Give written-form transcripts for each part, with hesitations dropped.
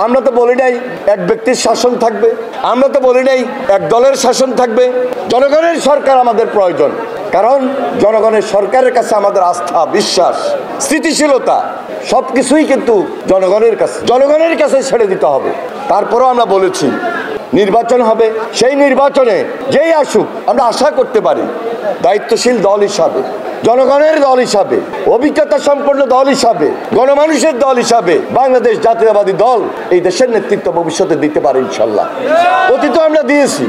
আমরা তো বলি নাই এক ব্যক্তির শাসন থাকবে, আমরা তো বলি নাই এক দলের শাসন থাকবে। জনগণের সরকার আমাদের প্রয়োজন, কারণ জনগণের সরকারের কাছে আমাদের আস্থা, বিশ্বাস, স্থিতিশীলতা সবকিছুই কিন্তু জনগণের কাছে ছেড়ে দিতে হবে। তারপরেও আমরা বলেছি নির্বাচন হবে, সেই নির্বাচনে যেই আসুক আমরা আশা করতে পারি দায়িত্বশীল দল হিসাবে, জনগণের দল হিসাবে, অভিজ্ঞতা সম্পন্ন দল হিসাবে, গণমানুষের দল হিসাবে বাংলাদেশ জাতীয়তাবাদী দল এই দেশের নেতৃত্ব ভবিষ্যতে দিতে পারে ইনশাল্লাহ। অতীতও আমরা দিয়েছি।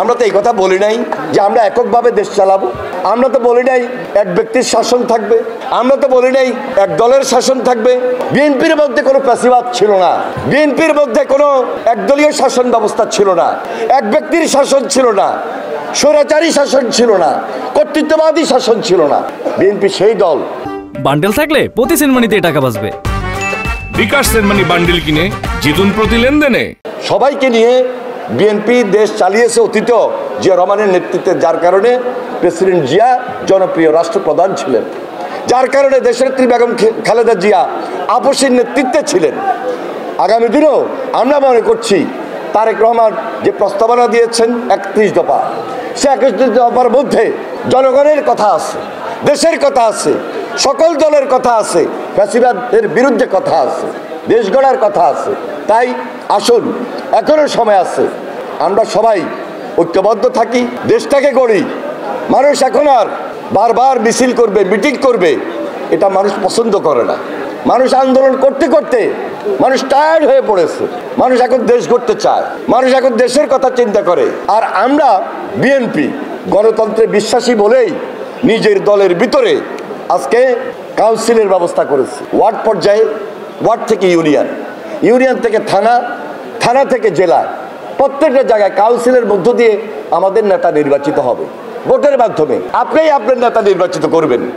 আমরা তো এই কথা বলি নাই যে আমরা এককভাবে দেশ চালাবো, আমরা তো বলি নাই এক ব্যক্তির শাসন থাকবে, আমরা তো বলি নাই এক দলের শাসন থাকবে। বিএনপির মধ্যে কোনো প্যাসিবাদ ছিল না, বিএনপির মধ্যে কোনো একদলীয় শাসন ব্যবস্থা ছিল না, এক ব্যক্তির শাসন ছিল না, স্বৈরাচারী শাসন ছিল না, কর্তৃত্ববাদী শাসন ছিল না। বিএনপি সেই দল। বান্ডেল থাকলে প্রতি সেনমানিতে টাকা বাঁচবে। বিকাশ সেনমানি বান্ডেল কিনে জিতুন প্রতি লেনদেনে। সবাইকে নিয়ে বিএনপি দেশ চালিয়েছে অতীত জিয়া রহমানের নেতৃত্বে, যার কারণে প্রেসিডেন্ট জিয়া জনপ্রিয় রাষ্ট্রপ্রধান ছিলেন, যার কারণে দেশনেত্রী বেগম খালেদা জিয়া আপসের নেতৃত্বে ছিলেন। আগামী দিনেও আমরা মনে করছি তারেক রহমান যে প্রস্তাবনা দিয়েছেন 31 দফা, সে 31 দফার মধ্যে জনগণের কথা আছে, দেশের কথা আছে, সকল দলের কথা আছে, ফ্যাসিবাদের বিরুদ্ধে কথা আছে, দেশ গড়ার কথা আছে। তাই আসুন, এখনো সময় আছে, আমরা সবাই ঐক্যবদ্ধ থাকি, দেশটাকে গড়ি। মানুষ এখন আর বারবার মিছিল করবে, মিটিং করবে, এটা মানুষ পছন্দ করে না। মানুষ আন্দোলন করতে করতে মানুষ টায়ার্ড হয়ে পড়েছে, মানুষ এখন দেশ গড়তে চায়, মানুষ এখন দেশের কথা চিন্তা করে। আর আমরা বিএনপি গণতন্ত্রে বিশ্বাসী বলেই নিজের দলের ভিতরে আজকে কাউন্সিলের ব্যবস্থা করেছি। ওয়ার্ড পর্যায়ে, ওয়ার্ড থেকে ইউনিয়ন, ইউনিয়ন থেকে থানা, থানা থেকে জেলা, প্রত্যেকটা জায়গায় কাউন্সিলের মধ্য দিয়ে আমাদের নেতা নির্বাচিত হবে ভোটের মাধ্যমে। আপনিই আপনার নেতা নির্বাচিত করবেন।